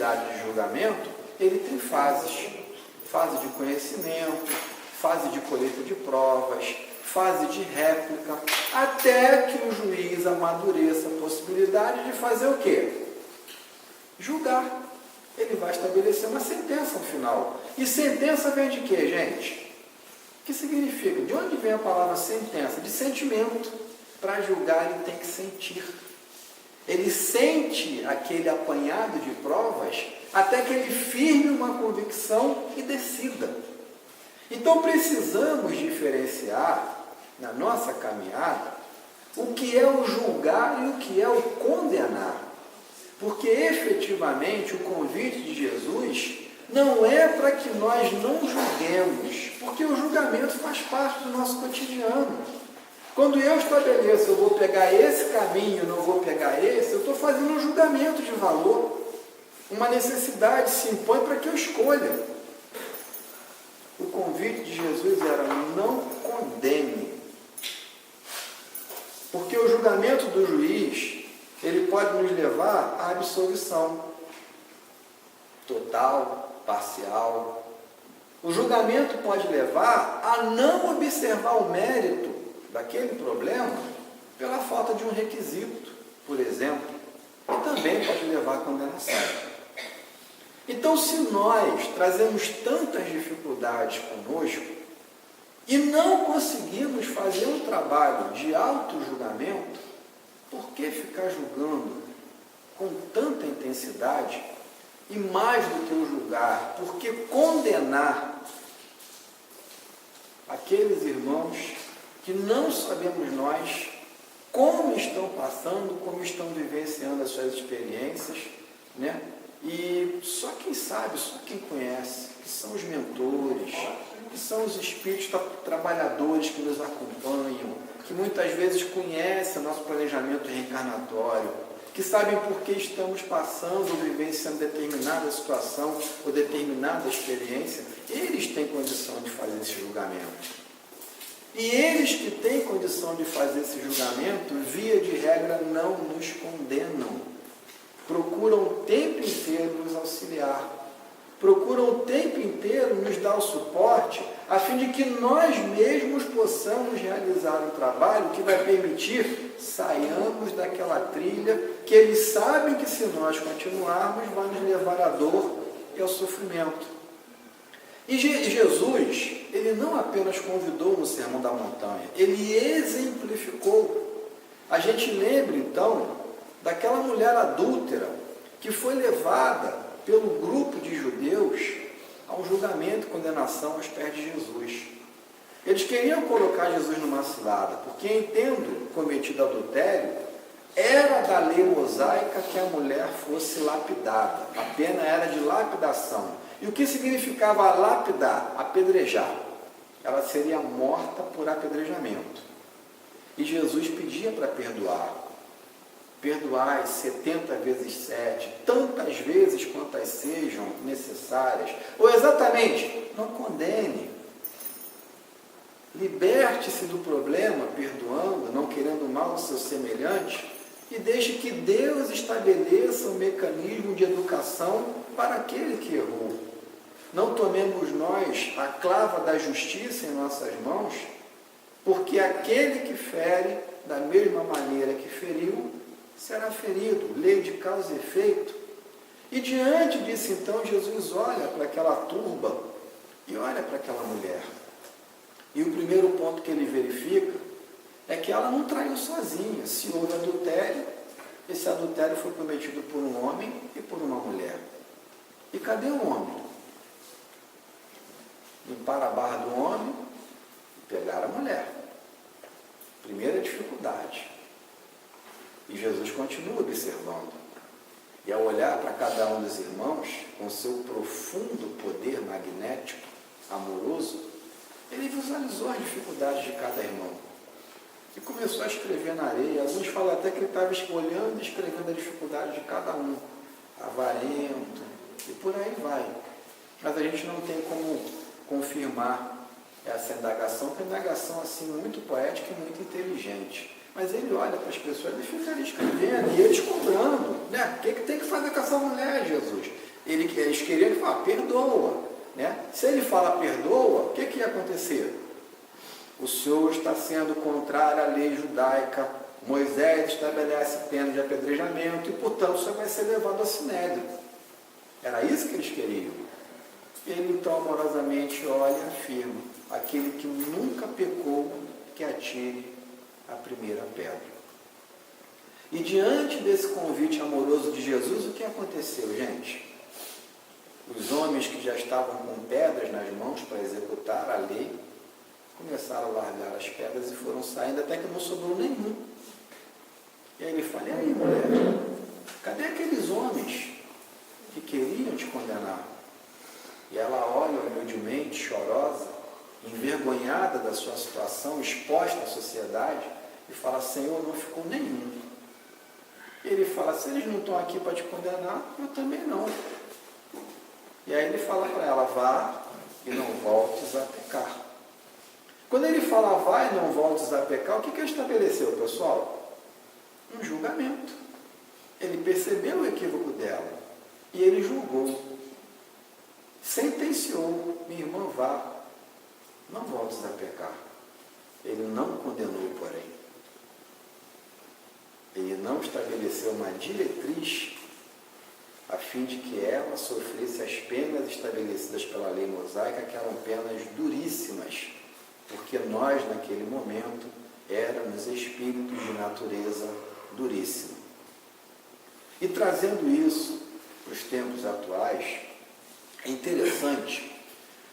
possibilidade de julgamento, ele tem fases. Fase de conhecimento, fase de colheita de provas, fase de réplica, até que o juiz amadureça a possibilidade de fazer o quê? Julgar. Ele vai estabelecer uma sentença no final. E sentença vem de quê, gente? O que significa? De onde vem a palavra sentença? De sentimento. Para julgar, ele tem que sentir. Ele sente aquele apanhado de provas até que ele firme uma convicção e decida. Então, precisamos diferenciar, na nossa caminhada, o que é o julgar e o que é o condenar. Porque, efetivamente, o convite de Jesus não é para que nós não julguemos, porque o julgamento faz parte do nosso cotidiano. Quando eu estabeleço, eu vou pegar esse caminho, não vou pegar esse, eu estou fazendo um julgamento de valor. Uma necessidade se impõe para que eu escolha. O convite de Jesus era: não condene. Porque o julgamento do juiz, ele pode nos levar à absolvição total, parcial. O julgamento pode levar a não observar o mérito daquele problema pela falta de um requisito, por exemplo, e também pode levar à condenação. Então, se nós trazemos tantas dificuldades conosco e não conseguimos fazer um trabalho de auto-julgamento, por que ficar julgando com tanta intensidade? E mais do que o julgar, por que condenar aqueles irmãos que não sabemos nós como estão passando, como estão vivenciando as suas experiências, né? E só quem sabe, só quem conhece, que são os mentores, que são os espíritos trabalhadores que nos acompanham, que muitas vezes conhecem o nosso planejamento reencarnatório, que sabem por que estamos passando ou vivenciando determinada situação ou determinada experiência. Eles têm condição de fazer esse julgamento. E eles que têm condição de fazer esse julgamento, via de regra, não nos condenam. Procuram o tempo inteiro nos auxiliar. Procuram o tempo inteiro nos dar o suporte, a fim de que nós mesmos possamos realizar um trabalho que vai permitir saiamos daquela trilha que eles sabem que, se nós continuarmos, vai nos levar à dor e ao sofrimento. E Jesus, ele não apenas convidou no Sermão da Montanha, ele exemplificou. A gente lembra, então, daquela mulher adúltera que foi levada pelo grupo de judeus a um julgamento e condenação aos pés de Jesus. Eles queriam colocar Jesus numa cilada, porque, em tendo cometido adultério, era da lei mosaica que a mulher fosse lapidada. A pena era de lapidação. E o que significava lapidar? Apedrejar. Ela seria morta por apedrejamento. E Jesus pedia para perdoar. Perdoai 70 vezes 7, tantas vezes quantas sejam necessárias. Ou exatamente, não condene. Liberte-se do problema, perdoando, não querendo mal ao seu semelhante, e deixe que Deus estabeleça um mecanismo de educação para aquele que errou. Não tomemos nós a clava da justiça em nossas mãos, porque aquele que fere, da mesma maneira que feriu, será ferido, lei de causa e efeito. E diante disso, então, Jesus olha para aquela turba e olha para aquela mulher. E o primeiro ponto que ele verifica é que ela não traiu sozinha. Se houve adultério, esse adultério foi cometido por um homem e por uma mulher. E cadê o homem? Limpar a barra do homem e pegar a mulher. Primeira dificuldade. E Jesus continua observando. E ao olhar para cada um dos irmãos, com seu profundo poder magnético, amoroso, ele visualizou as dificuldades de cada irmão. E começou a escrever na areia. Alguns falam até que ele estava olhando e escrevendo a dificuldade de cada um. Avarento, e por aí vai. Mas a gente não tem como confirmar essa indagação, que é uma indagação assim, muito poética e muito inteligente. Mas ele olha para as pessoas, ele fica ali escrevendo, e eles cobrando, né? O que tem que fazer com essa mulher, Jesus? Eles queriam que falasse, perdoa. Né? Se ele fala perdoa, o que ia acontecer? O Senhor está sendo contrário à lei judaica, Moisés estabelece pena de apedrejamento e, portanto, o Senhor vai ser levado a sinédrio. Era isso que eles queriam. Ele, então, amorosamente olha e afirma, aquele que nunca pecou, que atire a primeira pedra. E diante desse convite amoroso de Jesus, o que aconteceu, gente? Os homens que já estavam com pedras nas mãos para executar a lei, começaram a largar as pedras e foram saindo até que não sobrou nenhum. E aí ele fala, e aí, mulher, cadê aqueles homens que queriam te condenar? E ela olha humildemente, chorosa, envergonhada da sua situação, exposta à sociedade, e fala, Senhor, não ficou nenhum. E ele fala, se eles não estão aqui para te condenar, eu também não. E aí ele fala para ela, vá e não voltes a pecar. Quando ele fala, vai e não voltes a pecar, o que ele estabeleceu, pessoal? Um julgamento. Ele percebeu o equívoco dela e ele julgou. Sentenciou, minha irmã, vá, não voltes a pecar. Ele não condenou, porém. Ele não estabeleceu uma diretriz a fim de que ela sofresse as penas estabelecidas pela lei mosaica, que eram penas duríssimas, porque nós, naquele momento, éramos espíritos de natureza duríssima. E trazendo isso para os tempos atuais, é interessante,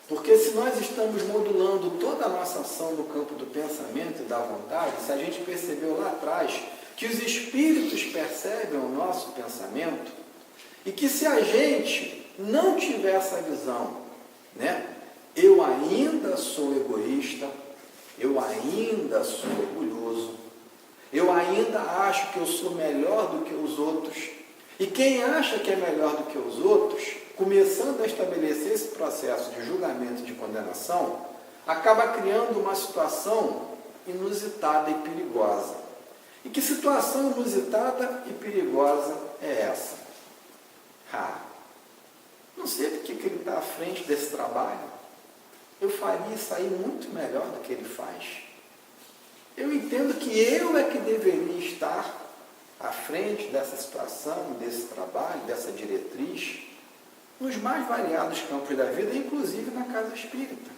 porque se nós estamos modulando toda a nossa ação no campo do pensamento e da vontade, se a gente percebeu lá atrás que os espíritos percebem o nosso pensamento, e que se a gente não tiver essa visão, né, eu ainda sou egoísta, eu ainda sou orgulhoso, eu ainda acho que eu sou melhor do que os outros, e quem acha que é melhor do que os outros, começando a estabelecer esse processo de julgamento e de condenação, acaba criando uma situação inusitada e perigosa. E que situação inusitada e perigosa é essa? Não sei porque que ele está à frente desse trabalho. Eu faria isso aí muito melhor do que ele faz. Eu entendo que eu é que deveria estar à frente dessa situação, desse trabalho, dessa diretriz, nos mais variados campos da vida, inclusive na casa espírita.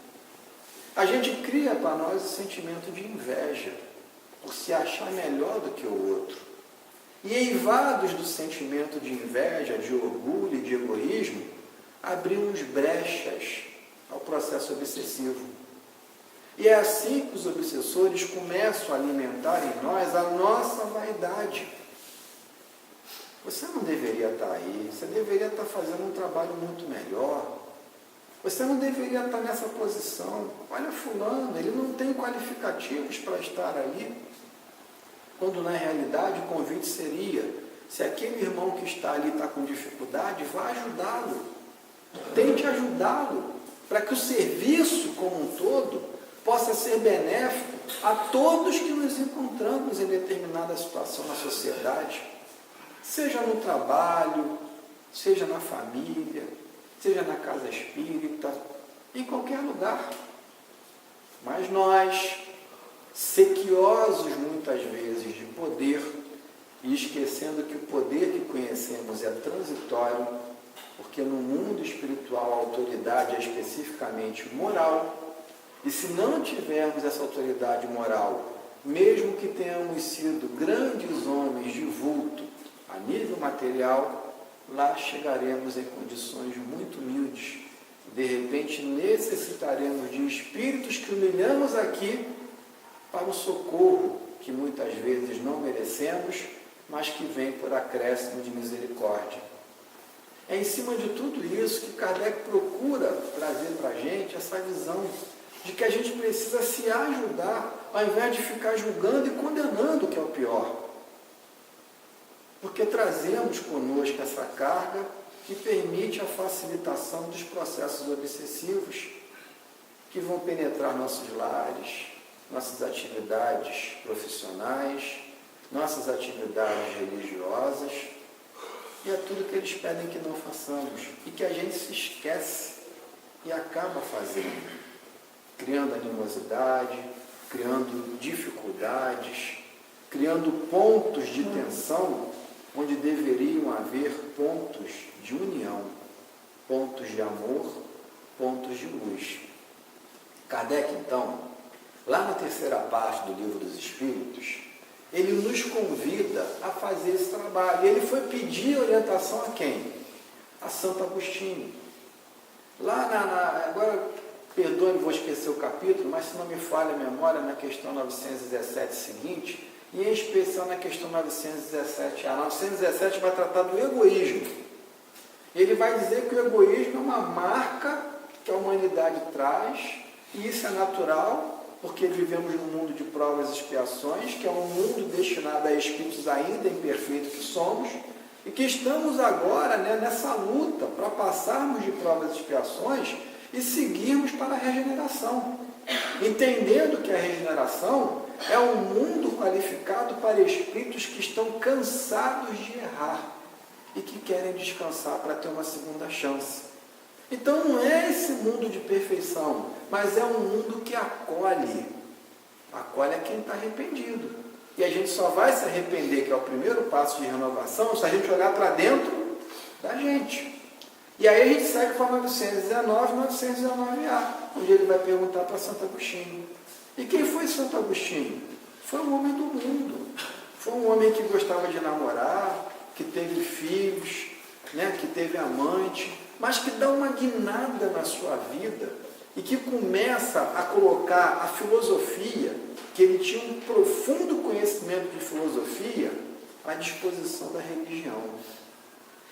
A gente cria para nós o sentimento de inveja, por se achar melhor do que o outro. E eivados do sentimento de inveja, de orgulho e de egoísmo, abrimos brechas ao processo obsessivo. E é assim que os obsessores começam a alimentar em nós a nossa vaidade. Você não deveria estar aí, você deveria estar fazendo um trabalho muito melhor. Você não deveria estar nessa posição. Olha fulano, ele não tem qualificativos para estar ali. Quando na realidade o convite seria, se aquele irmão que está ali está com dificuldade, vá ajudá-lo. Tente ajudá-lo, para que o serviço como um todo possa ser benéfico a todos que nos encontramos em determinada situação na sociedade, seja no trabalho, seja na família, seja na casa espírita, em qualquer lugar. Mas nós, sequiosos muitas vezes de poder, e esquecendo que o poder que conhecemos é transitório, porque no mundo espiritual a autoridade é especificamente moral, e se não tivermos essa autoridade moral, mesmo que tenhamos sido grandes homens de vulto a nível material, lá chegaremos em condições muito humildes. De repente necessitaremos de espíritos que humilhamos aqui para o socorro que muitas vezes não merecemos, mas que vem por acréscimo de misericórdia. É em cima de tudo isso que Kardec procura trazer para a gente essa visão de que a gente precisa se ajudar, ao invés de ficar julgando e condenando o que é o pior. Porque trazemos conosco essa carga que permite a facilitação dos processos obsessivos que vão penetrar nossos lares, nossas atividades profissionais, nossas atividades religiosas, e é tudo que eles pedem que não façamos, e que a gente se esquece e acaba fazendo, criando animosidade, criando dificuldades, criando pontos de tensão, onde deveriam haver pontos de união, pontos de amor, pontos de luz. Kardec, então, lá na terceira parte do Livro dos Espíritos, ele nos convida a fazer esse trabalho. Ele foi pedir orientação a quem? A Santo Agostinho. Lá agora, perdoe-me, vou esquecer o capítulo, mas se não me falha a memória, na questão 917 seguinte, e em especial na questão 917A. 917 vai tratar do egoísmo. Ele vai dizer que o egoísmo é uma marca que a humanidade traz, e isso é natural, porque vivemos num mundo de provas e expiações, que é um mundo destinado a espíritos ainda imperfeitos que somos, e que estamos agora, né, nessa luta para passarmos de provas e expiações e seguirmos para a regeneração. Entendendo que a regeneração é um mundo qualificado para espíritos que estão cansados de errar e que querem descansar para ter uma segunda chance. Então não é esse mundo de perfeição, mas é um mundo que acolhe. Acolhe a quem está arrependido. E a gente só vai se arrepender, que é o primeiro passo de renovação, se a gente olhar para dentro da gente. E aí a gente segue para 919, 919A, onde ele vai perguntar para Santo Agostinho. E quem foi Santo Agostinho? Foi um homem do mundo. Foi um homem que gostava de namorar, que teve filhos, né, que teve amante, mas que dá uma guinada na sua vida e que começa a colocar a filosofia, que ele tinha um profundo conhecimento de filosofia, à disposição da religião.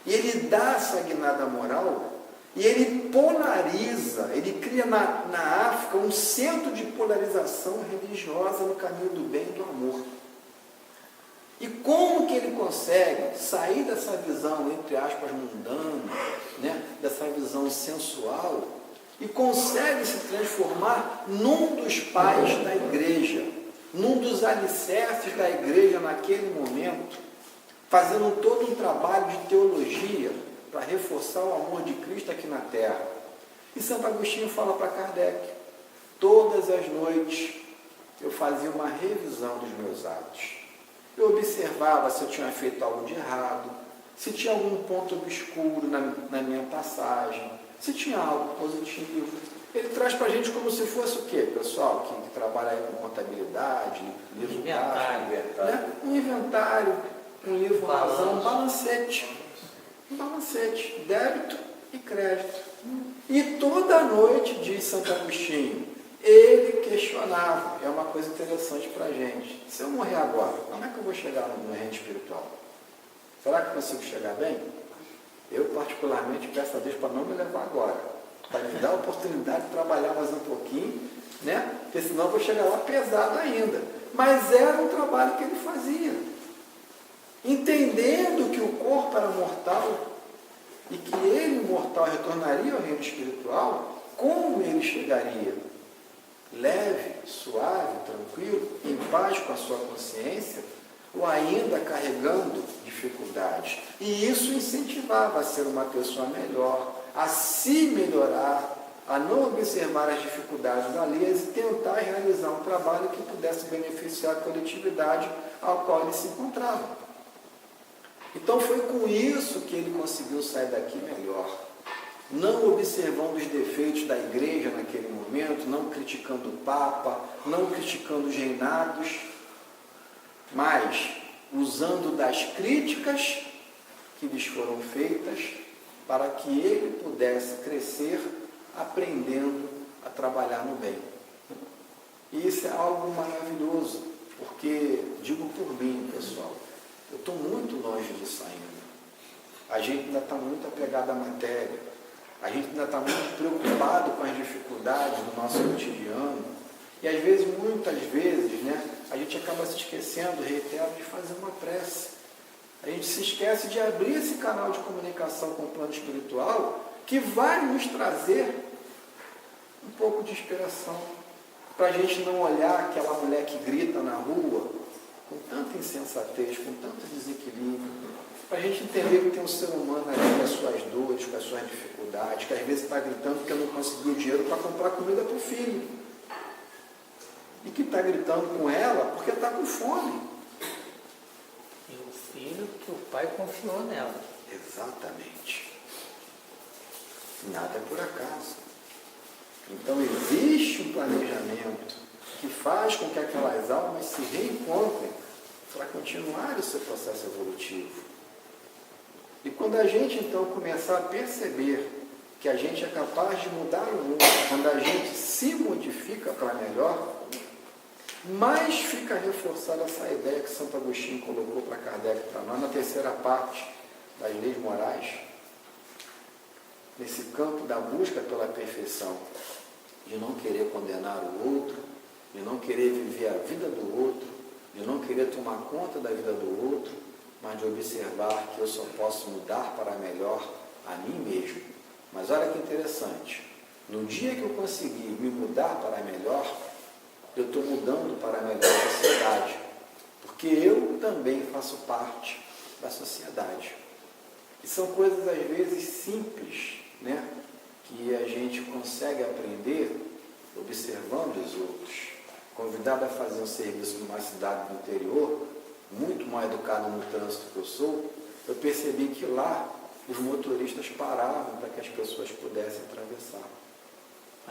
E ele dá essa guinada moral e ele polariza, ele cria na África um centro de polarização religiosa no caminho do bem e do amor. E como que ele consegue sair dessa visão, entre aspas, mundana, né, dessa visão sensual, e consegue se transformar num dos pais da igreja, num dos alicerces da igreja naquele momento, fazendo todo um trabalho de teologia para reforçar o amor de Cristo aqui na terra. E Santo Agostinho fala para Kardec: todas as noites eu fazia uma revisão dos meus atos. Eu observava se eu tinha feito algo de errado, se tinha algum ponto obscuro na minha passagem, se tinha algo positivo. Ele traz para a gente como se fosse o quê, pessoal, que trabalha aí com contabilidade, livro inventário, né? Um inventário, um livro razão, um balancete. Um balancete, débito e crédito. E toda noite, diz Santo Agostinho, ele questionava. É uma coisa interessante para a gente. Se eu morrer agora, como é que eu vou chegar no reino espiritual? Será que eu consigo chegar bem? Eu, particularmente, peço a Deus para não me levar agora, para me dar a oportunidade de trabalhar mais um pouquinho, né? Porque senão eu vou chegar lá pesado ainda. Mas era um trabalho que ele fazia, entendendo que o corpo era mortal e que ele, mortal, retornaria ao reino espiritual. Como ele chegaria? Leve, suave, tranquilo, em paz com a sua consciência, ou ainda carregando dificuldades. E isso incentivava a ser uma pessoa melhor, a se melhorar, a não observar as dificuldades alheias e tentar realizar um trabalho que pudesse beneficiar a coletividade ao qual ele se encontrava. Então foi com isso que ele conseguiu sair daqui melhor. Não observando os defeitos da igreja naquele momento, não criticando o Papa, não criticando os reinados, mas usando das críticas que lhes foram feitas para que ele pudesse crescer aprendendo a trabalhar no bem. E isso é algo maravilhoso, porque, digo por mim, pessoal, eu estou muito longe disso ainda. A gente ainda está muito apegado à matéria, a gente ainda está muito preocupado com as dificuldades do nosso cotidiano, e às vezes, muitas vezes, né, a gente acaba se esquecendo, reitero, de fazer uma prece. A gente se esquece de abrir esse canal de comunicação com o plano espiritual, que vai nos trazer um pouco de inspiração, para a gente não olhar aquela mulher que grita na rua com tanta insensatez, com tanto desequilíbrio, para a gente entender que tem um ser humano ali com as suas dores, com as suas dificuldades, que às vezes está gritando porque não conseguiu dinheiro para comprar comida para o filho. E que está gritando com ela porque está com fome. E o filho que o pai confiou nela. Exatamente. Nada é por acaso. Então existe um planejamento que faz com que aquelas almas se reencontrem para continuar o seu processo evolutivo. E quando a gente então começar a perceber que a gente é capaz de mudar o mundo, quando a gente se modifica para melhor, mais fica reforçada essa ideia que Santo Agostinho colocou para Kardec, para nós, na terceira parte das leis morais, nesse campo da busca pela perfeição, de não querer condenar o outro, de não querer viver a vida do outro, de não querer tomar conta da vida do outro, mas de observar que eu só posso mudar para melhor a mim mesmo. Mas olha que interessante, no dia que eu conseguir me mudar para melhor, eu estou mudando para a melhor sociedade, porque eu também faço parte da sociedade. E são coisas às vezes simples, né, que a gente consegue aprender observando os outros. Convidado a fazer um serviço numa cidade do interior, muito mal educado no trânsito que eu sou, eu percebi que lá os motoristas paravam para que as pessoas pudessem atravessar.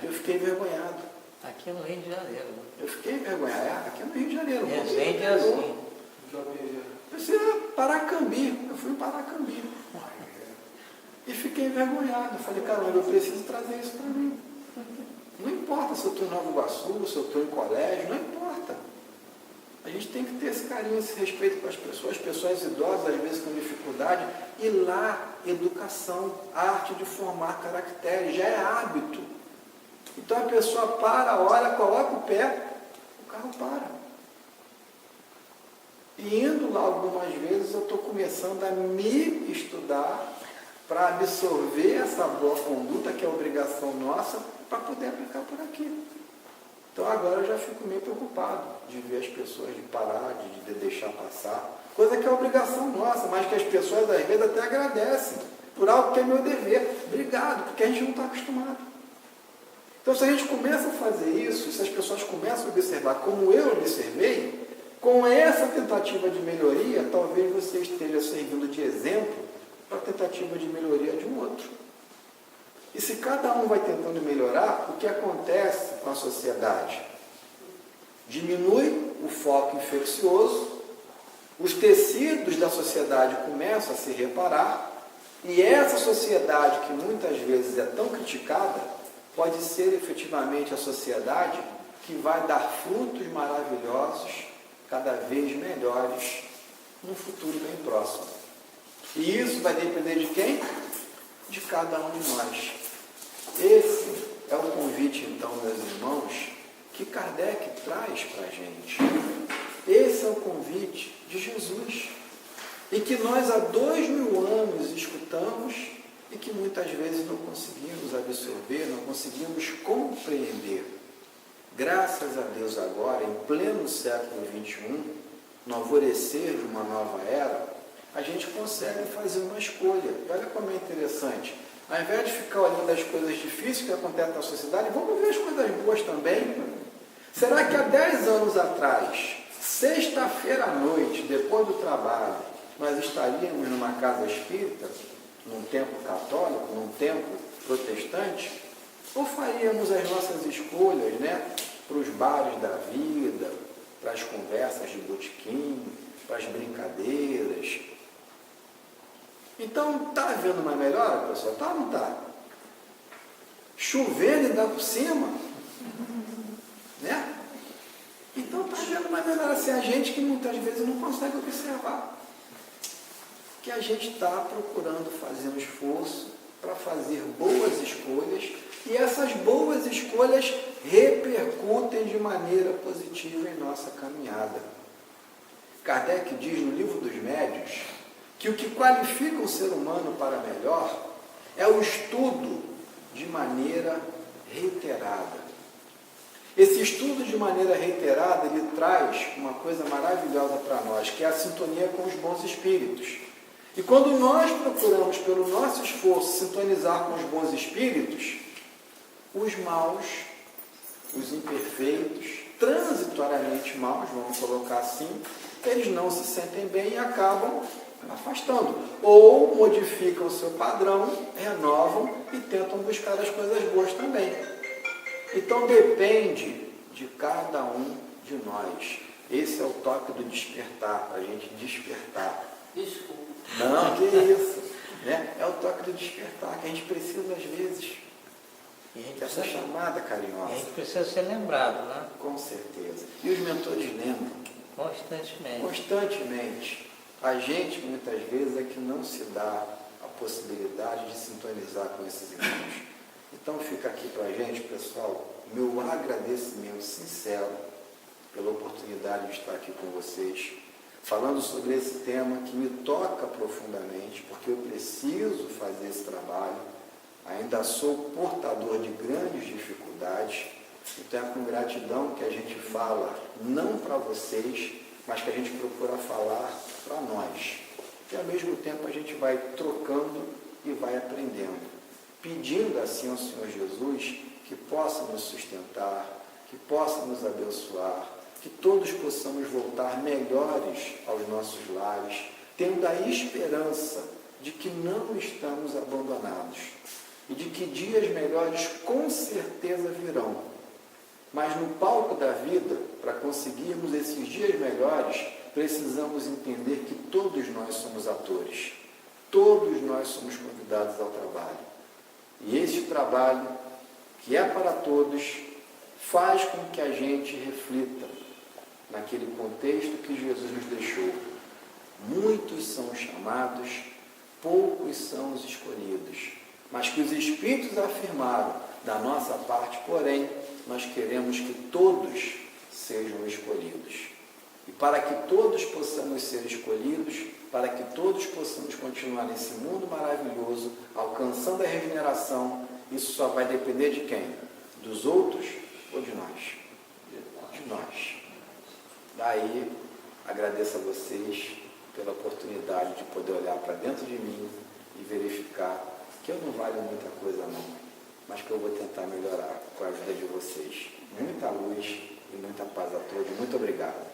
Eu fiquei envergonhado. Aqui no Rio de Janeiro. Eu fiquei envergonhado. Aqui no Rio de Janeiro. Resende é assim. Pensei, Paracambi. Eu fui em Paracambi. E fiquei envergonhado. Eu falei, caramba, eu preciso trazer isso para mim. Não importa se eu estou em Nova Iguaçu, se eu estou em colégio, não importa. A gente tem que ter esse carinho, esse respeito para as pessoas idosas, às vezes com dificuldade, e lá, educação, arte de formar caracteres, já é hábito. Então a pessoa para, olha, coloca o pé, o carro para. E indo lá algumas vezes, eu estou começando a me estudar para absorver essa boa conduta, que é obrigação nossa, para poder aplicar por aqui. Então agora eu já fico meio preocupado de ver as pessoas de parar, de deixar passar. Coisa que é obrigação nossa, mas que as pessoas às vezes até agradecem por algo que é meu dever. Obrigado, porque a gente não está acostumado. Então se a gente começa a fazer isso, se as pessoas começam a observar como eu observei, com essa tentativa de melhoria, talvez você esteja servindo de exemplo para a tentativa de melhoria de um outro. E se cada um vai tentando melhorar, o que acontece com a sociedade? Diminui o foco infeccioso, os tecidos da sociedade começam a se reparar, e essa sociedade que muitas vezes é tão criticada, pode ser efetivamente a sociedade que vai dar frutos maravilhosos, cada vez melhores, num futuro bem próximo. E isso vai depender de quem? De cada um de nós. Esse é o convite, então, meus irmãos, que Kardec traz para a gente. Esse é o convite de Jesus. E que nós há 2000 anos escutamos e que muitas vezes não conseguimos absorver, não conseguimos compreender. Graças a Deus agora, em pleno século XXI, no alvorecer de uma nova era, a gente consegue fazer uma escolha. E olha como é interessante. Ao invés de ficar olhando as coisas difíceis que acontecem na sociedade, vamos ver as coisas boas também. Será que há 10 anos atrás, sexta-feira à noite, depois do trabalho, nós estaríamos numa casa espírita, num templo católico, num templo protestante? Ou faríamos as nossas escolhas, né, para os bares da vida, para as conversas de botequim, para as brincadeiras? Então, está havendo uma melhora, pessoal? Está ou não está? Chovendo e dá por cima? Né? Então, está havendo uma melhora. Assim, a gente que muitas vezes não consegue observar. Que a gente está procurando fazer um esforço para fazer boas escolhas, e essas boas escolhas repercutem de maneira positiva em nossa caminhada. Kardec diz no Livro dos Médiuns que o que qualifica o ser humano para melhor é o estudo de maneira reiterada. Esse estudo de maneira reiterada, ele traz uma coisa maravilhosa para nós, que é a sintonia com os bons espíritos. E quando nós procuramos, pelo nosso esforço, sintonizar com os bons espíritos, os maus, os imperfeitos, transitoriamente maus, vamos colocar assim, eles não se sentem bem e acabam afastando. Ou modificam o seu padrão, renovam e tentam buscar as coisas boas também. Então depende de cada um de nós. Esse é o toque do despertar, para a gente despertar. Desculpa. Não, que isso. Né? É o toque do despertar, que a gente precisa às vezes dessa chamada carinhosa. E a gente precisa ser lembrado, né? Com certeza. E os mentores lembram. Constantemente. Constantemente. A gente, muitas vezes, é que não se dá a possibilidade de sintonizar com esses irmãos. Então fica aqui para a gente, pessoal, meu agradecimento sincero pela oportunidade de estar aqui com vocês, falando sobre esse tema que me toca profundamente, porque eu preciso fazer esse trabalho, ainda sou portador de grandes dificuldades, então é com gratidão que a gente fala, não para vocês, mas que a gente procura falar para nós. E ao mesmo tempo a gente vai trocando e vai aprendendo, pedindo assim ao Senhor Jesus que possa nos sustentar, que possa nos abençoar, que todos possamos voltar melhores aos nossos lares, tendo a esperança de que não estamos abandonados e de que dias melhores com certeza virão. Mas no palco da vida, para conseguirmos esses dias melhores, precisamos entender que todos nós somos atores, todos nós somos convidados ao trabalho. E este trabalho, que é para todos, faz com que a gente reflita naquele contexto que Jesus nos deixou. Muitos são chamados, poucos são os escolhidos. Mas que os Espíritos afirmaram, da nossa parte, porém, nós queremos que todos sejam escolhidos. E para que todos possamos ser escolhidos, para que todos possamos continuar nesse mundo maravilhoso, alcançando a regeneração, isso só vai depender de quem? Dos outros ou de nós? De nós. Daí, agradeço a vocês pela oportunidade de poder olhar para dentro de mim e verificar que eu não valho muita coisa não, mas que eu vou tentar melhorar com a ajuda de vocês. Muita luz e muita paz a todos. Muito obrigado.